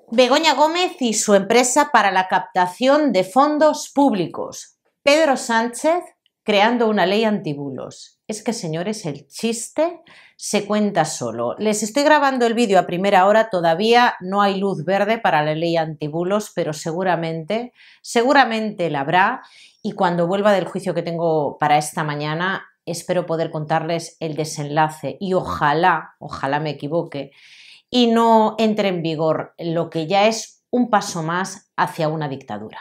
Begoña Gómez y su empresa para la captación de fondos públicos. Pedro Sánchez creando una ley antibulos. Es que, señores, el chiste se cuenta solo. Les estoy grabando el vídeo a primera hora, todavía no hay luz verde para la ley antibulos, pero seguramente la habrá, y cuando vuelva del juicio que tengo para esta mañana, espero poder contarles el desenlace y ojalá me equivoque y no entre en vigor lo que ya es un paso más hacia una dictadura.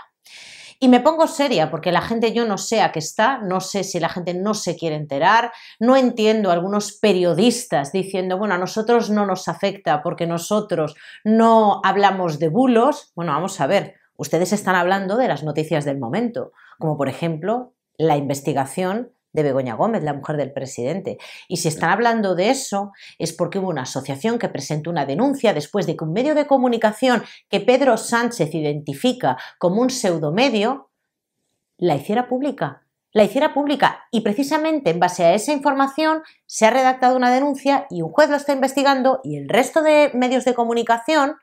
Y me pongo seria porque la gente, yo no sé a qué está, no sé si la gente no se quiere enterar, no entiendo a algunos periodistas diciendo, bueno, a nosotros no nos afecta porque nosotros no hablamos de bulos. Bueno, vamos a ver, ustedes están hablando de las noticias del momento, como por ejemplo la investigación de Begoña Gómez, la mujer del presidente. Y si están hablando de eso es porque hubo una asociación que presentó una denuncia después de que un medio de comunicación que Pedro Sánchez identifica como un pseudomedio la hiciera pública. Y precisamente en base a esa información se ha redactado una denuncia y un juez lo está investigando y el resto de medios de comunicación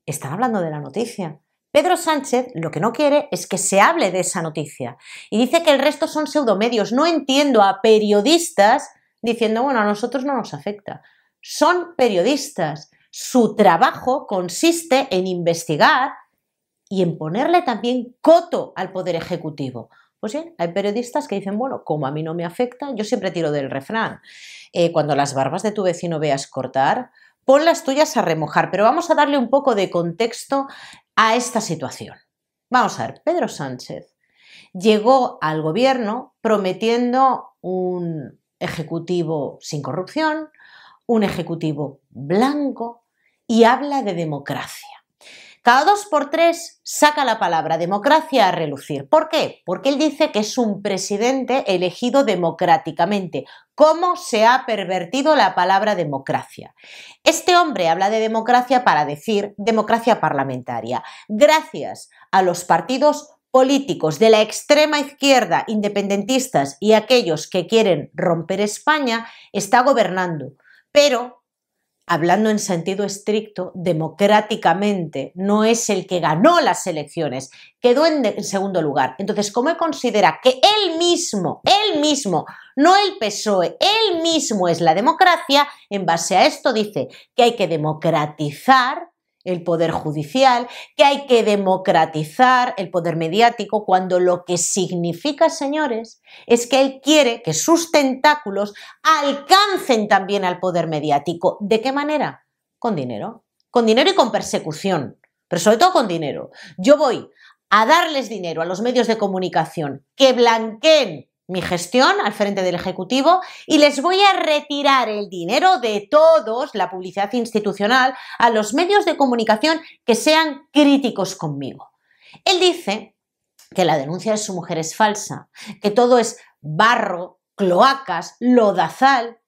están hablando de la noticia. Pedro Sánchez lo que no quiere es que se hable de esa noticia y dice que el resto son pseudomedios. No entiendo a periodistas diciendo, bueno, a nosotros no nos afecta. Son periodistas. Su trabajo consiste en investigar y en ponerle también coto al Poder Ejecutivo. Pues bien, hay periodistas que dicen, bueno, como a mí no me afecta, yo siempre tiro del refrán. Cuando las barbas de tu vecino veas cortar, pon las tuyas a remojar. Pero vamos a darle un poco de contexto a esta situación. Vamos a ver, Pedro Sánchez llegó al gobierno prometiendo un ejecutivo sin corrupción, un ejecutivo blanco y habla de democracia. Cada 2 por 3 saca la palabra democracia a relucir. ¿Por qué? Porque él dice que es un presidente elegido democráticamente. ¿Cómo se ha pervertido la palabra democracia? Este hombre habla de democracia para decir democracia parlamentaria. Gracias a los partidos políticos de la extrema izquierda, independentistas y aquellos que quieren romper España, está gobernando. Pero hablando en sentido estricto, democráticamente, no es el que ganó las elecciones, quedó en segundo lugar. Entonces, como él considera que él mismo, no el PSOE, él mismo es la democracia, en base a esto dice que hay que democratizar el poder judicial, que hay que democratizar el poder mediático, cuando lo que significa, señores, es que él quiere que sus tentáculos alcancen también al poder mediático. ¿De qué manera? Con dinero y con persecución, pero sobre todo con dinero. Yo voy a darles dinero a los medios de comunicación que blanqueen mi gestión al frente del Ejecutivo y les voy a retirar el dinero de todos, la publicidad institucional, a los medios de comunicación que sean críticos conmigo. Él dice que la denuncia de su mujer es falsa, que todo es barro, cloacas, lodazal.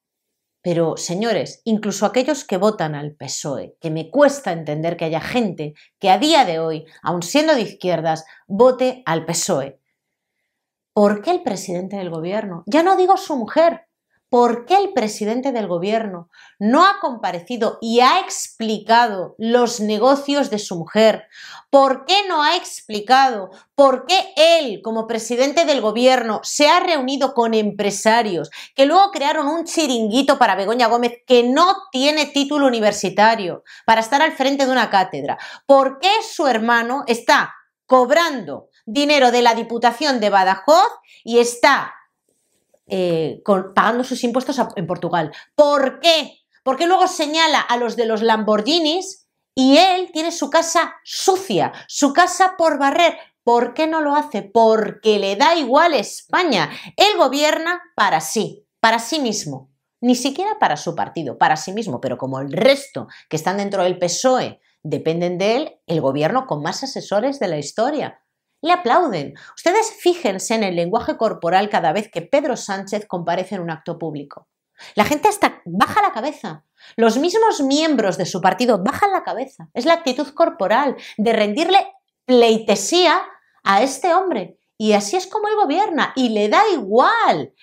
Pero, señores, incluso aquellos que votan al PSOE, que me cuesta entender que haya gente que a día de hoy, aun siendo de izquierdas, vote al PSOE. ¿Por qué el presidente del gobierno, ya no digo su mujer, por qué el presidente del gobierno no ha comparecido y ha explicado los negocios de su mujer? ¿Por qué no ha explicado por qué él, como presidente del gobierno, se ha reunido con empresarios que luego crearon un chiringuito para Begoña Gómez que no tiene título universitario para estar al frente de una cátedra? ¿Por qué su hermano está cobrando dinero de la Diputación de Badajoz y está pagando sus impuestos en Portugal? ¿Por qué? Porque luego señala a los de los Lamborghinis y él tiene su casa sucia, su casa por barrer. ¿Por qué no lo hace? Porque le da igual España. Él gobierna para sí mismo. Ni siquiera para su partido, para sí mismo. Pero como el resto que están dentro del PSOE dependen de él, el gobierno con más asesores de la historia. Le aplauden. Ustedes fíjense en el lenguaje corporal cada vez que Pedro Sánchez comparece en un acto público. La gente hasta baja la cabeza. Los mismos miembros de su partido bajan la cabeza. Es la actitud corporal de rendirle pleitesía a este hombre. Y así es como él gobierna. Y le da igual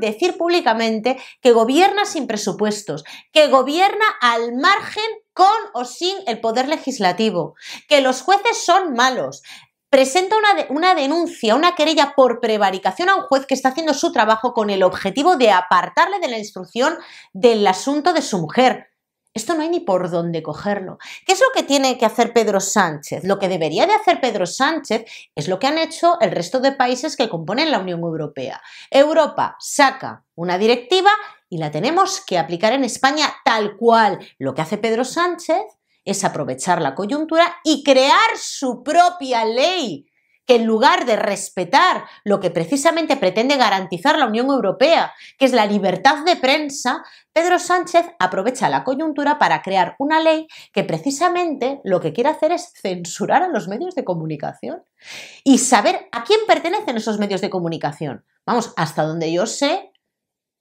decir públicamente que gobierna sin presupuestos, que gobierna al margen con o sin el poder legislativo, que los jueces son malos. Presenta una denuncia, una querella por prevaricación a un juez que está haciendo su trabajo con el objetivo de apartarle de la instrucción del asunto de su mujer. Esto no hay ni por dónde cogerlo. ¿Qué es lo que tiene que hacer Pedro Sánchez? Lo que debería de hacer Pedro Sánchez es lo que han hecho el resto de países que componen la Unión Europea. Europa saca una directiva y la tenemos que aplicar en España tal cual. Lo que hace Pedro Sánchez es aprovechar la coyuntura y crear su propia ley, que en lugar de respetar lo que precisamente pretende garantizar la Unión Europea, que es la libertad de prensa, Pedro Sánchez aprovecha la coyuntura para crear una ley que precisamente lo que quiere hacer es censurar a los medios de comunicación y saber a quién pertenecen esos medios de comunicación. Vamos, hasta donde yo sé,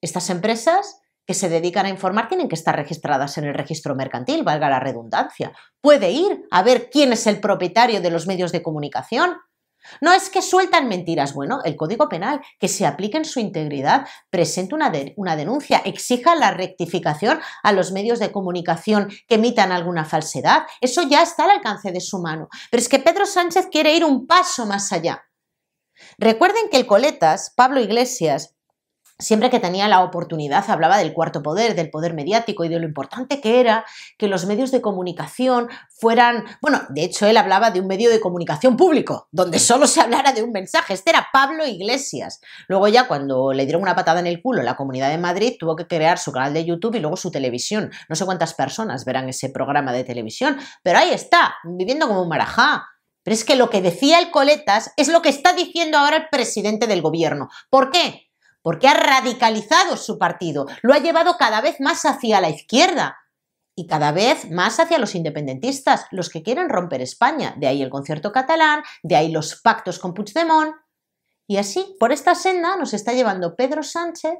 estas empresas que se dedican a informar tienen que estar registradas en el registro mercantil, valga la redundancia. Puede ir a ver quién es el propietario de los medios de comunicación. No es que sueltan mentiras. Bueno, el Código Penal, que se aplique en su integridad, presente una denuncia, exija la rectificación a los medios de comunicación que emitan alguna falsedad. Eso ya está al alcance de su mano. Pero es que Pedro Sánchez quiere ir un paso más allá. Recuerden que el coletas, Pablo Iglesias, siempre que tenía la oportunidad hablaba del cuarto poder, del poder mediático y de lo importante que era que los medios de comunicación fueran... Bueno, de hecho él hablaba de un medio de comunicación público, donde solo se hablara de un mensaje. Este era Pablo Iglesias. Luego ya cuando le dieron una patada en el culo la Comunidad de Madrid tuvo que crear su canal de YouTube y luego su televisión. No sé cuántas personas verán ese programa de televisión, pero ahí está, viviendo como un marajá. Pero es que lo que decía el coletas es lo que está diciendo ahora el presidente del gobierno. ¿Por qué? Porque ha radicalizado su partido, lo ha llevado cada vez más hacia la izquierda y cada vez más hacia los independentistas, los que quieren romper España. De ahí el concierto catalán, de ahí los pactos con Puigdemont. Y así, por esta senda nos está llevando Pedro Sánchez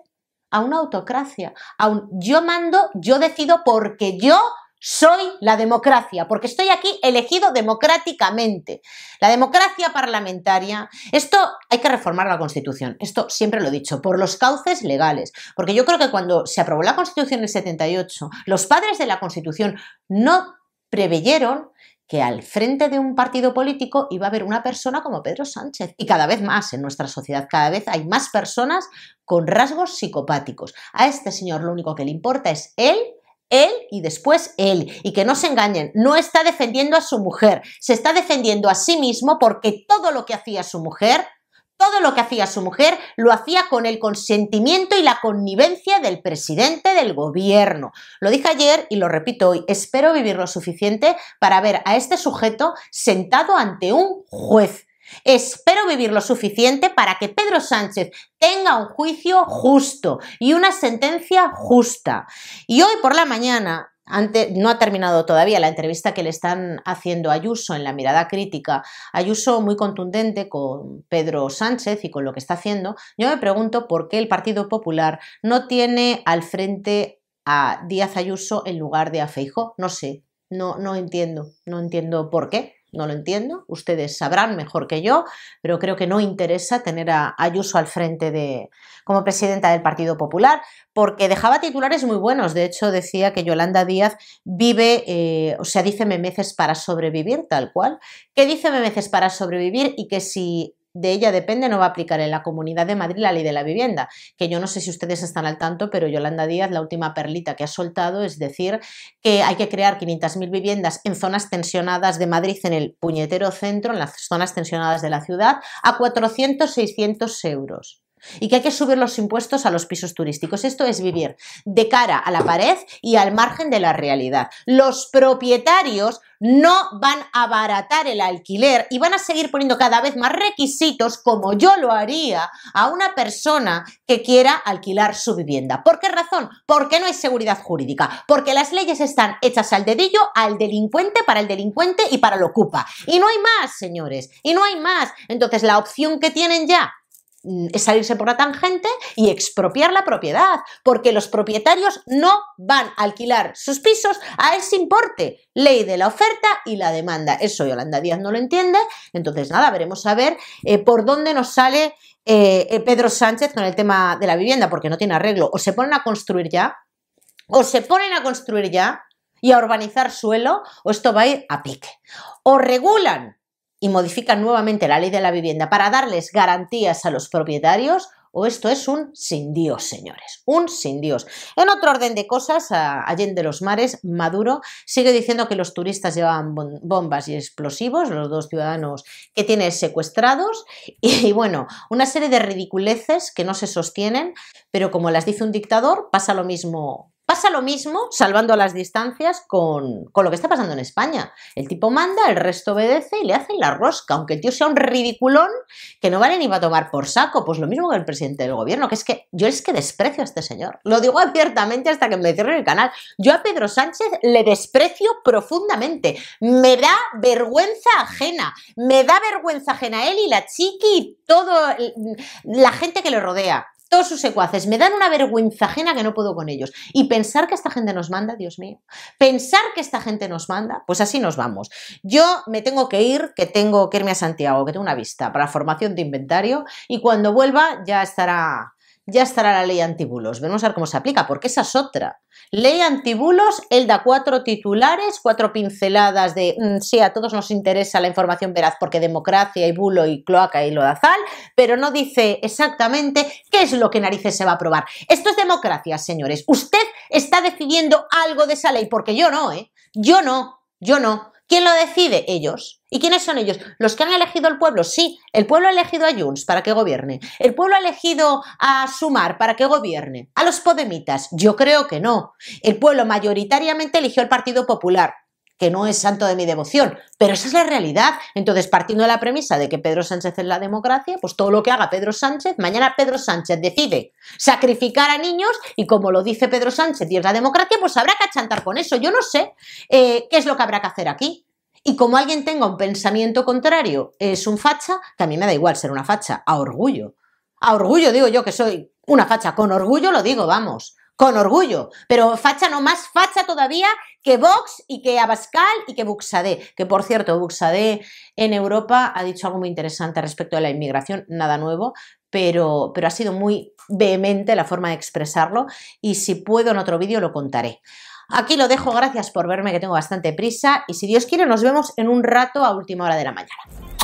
a una autocracia, a un yo mando, yo decido porque yo soy la democracia, porque estoy aquí elegido democráticamente. La democracia parlamentaria, esto hay que reformar la Constitución, esto siempre lo he dicho, por los cauces legales, porque yo creo que cuando se aprobó la Constitución en el 78, los padres de la Constitución no preveyeron que al frente de un partido político iba a haber una persona como Pedro Sánchez, y cada vez más en nuestra sociedad, cada vez hay más personas con rasgos psicopáticos. A este señor lo único que le importa es él y después él. Y que no se engañen, no está defendiendo a su mujer, se está defendiendo a sí mismo porque todo lo que hacía su mujer, lo hacía con el consentimiento y la connivencia del presidente del gobierno. Lo dije ayer y lo repito hoy, espero vivir lo suficiente para ver a este sujeto sentado ante un juez. Espero vivir lo suficiente para que Pedro Sánchez tenga un juicio justo y una sentencia justa. Y hoy por la mañana, no ha terminado todavía la entrevista que le están haciendo a Ayuso en La Mirada Crítica, Ayuso muy contundente con Pedro Sánchez y con lo que está haciendo. Yo me pregunto por qué el Partido Popular no tiene al frente a Díaz Ayuso en lugar de a Feijóo. No sé, no entiendo por qué. No lo entiendo, ustedes sabrán mejor que yo, pero creo que no interesa tener a Ayuso al frente como presidenta del Partido Popular, porque dejaba titulares muy buenos. De hecho, decía que Yolanda Díaz dice memeces para sobrevivir, tal cual, que dice memeces para sobrevivir y que si de ella depende no va a aplicar en la Comunidad de Madrid la ley de la vivienda, que yo no sé si ustedes están al tanto, pero Yolanda Díaz, la última perlita que ha soltado es decir que hay que crear 500.000 viviendas en zonas tensionadas de Madrid, en el puñetero centro, en las zonas tensionadas de la ciudad, a 400-600 euros. Y que hay que subir los impuestos a los pisos turísticos. Esto es vivir de cara a la pared y al margen de la realidad. Los propietarios no van a abaratar el alquiler y van a seguir poniendo cada vez más requisitos, como yo lo haría a una persona que quiera alquilar su vivienda. ¿Por qué razón? Porque no hay seguridad jurídica, porque las leyes están hechas al dedillo, al delincuente, para el delincuente y para el ocupa. Y no hay más, señores, y no hay más. Entonces la opción que tienen ya es salirse por la tangente y expropiar la propiedad, porque los propietarios no van a alquilar sus pisos a ese importe. Ley de la oferta y la demanda. Eso Yolanda Díaz no lo entiende, entonces nada, veremos a ver por dónde nos sale Pedro Sánchez con el tema de la vivienda, porque no tiene arreglo. O se ponen a construir ya, y a urbanizar suelo, o esto va a ir a pique. O regulan y modifican nuevamente la ley de la vivienda para darles garantías a los propietarios, o esto es un sin Dios, señores, un sin Dios. En otro orden de cosas, allende los mares, Maduro sigue diciendo que los turistas llevaban bombas y explosivos, los 2 ciudadanos que tiene secuestrados, y bueno, una serie de ridiculeces que no se sostienen, pero como las dice un dictador, pasa lo mismo, salvando las distancias con lo que está pasando en España. El tipo manda, el resto obedece y le hacen la rosca, aunque el tío sea un ridiculón que no vale ni va a tomar por saco. Pues lo mismo que el presidente del gobierno, que es que yo es que desprecio a este señor. Lo digo abiertamente hasta que me cierren el canal. Yo a Pedro Sánchez le desprecio profundamente. Me da vergüenza ajena. Me da vergüenza ajena él y la chiqui y toda la gente que le rodea. Todos sus secuaces, me dan una vergüenza ajena que no puedo con ellos. Y pensar que esta gente nos manda, Dios mío, pensar que esta gente nos manda, pues así nos vamos. Yo me tengo que ir, que tengo que irme a Santiago, que tengo una vista para formación de inventario, y cuando vuelva ya estará la ley antibulos. Veremos a ver cómo se aplica, porque esa es otra. Ley antibulos, él da 4 titulares, 4 pinceladas de sí, a todos nos interesa la información veraz porque democracia y bulo y cloaca y lodazal, pero no dice exactamente qué es lo que narices se va a aprobar. Esto es democracia, señores. Usted está decidiendo algo de esa ley, porque yo no, ¿eh? Yo no. ¿Quién lo decide? Ellos. ¿Y quiénes son ellos? ¿Los que han elegido el pueblo? Sí, el pueblo ha elegido a Junts para que gobierne. ¿El pueblo ha elegido a Sumar para que gobierne? ¿A los podemitas? Yo creo que no. El pueblo mayoritariamente eligió al Partido Popular, que no es santo de mi devoción, pero esa es la realidad. Entonces, partiendo de la premisa de que Pedro Sánchez es la democracia, pues todo lo que haga Pedro Sánchez, mañana Pedro Sánchez decide sacrificar a niños y como lo dice Pedro Sánchez y es la democracia, pues habrá que achantar con eso. Yo no sé qué es lo que habrá que hacer aquí. Y como alguien tenga un pensamiento contrario, es un facha, que a mí me da igual ser una facha, a orgullo. A orgullo digo yo que soy una facha, con orgullo lo digo, vamos. Con orgullo, pero facha no, más facha todavía que Vox y que Abascal y que Buxadé, que por cierto Buxadé en Europa ha dicho algo muy interesante respecto de la inmigración, nada nuevo, pero ha sido muy vehemente la forma de expresarlo y si puedo en otro vídeo lo contaré. Aquí lo dejo, gracias por verme que tengo bastante prisa y si Dios quiere nos vemos en un rato a última hora de la mañana.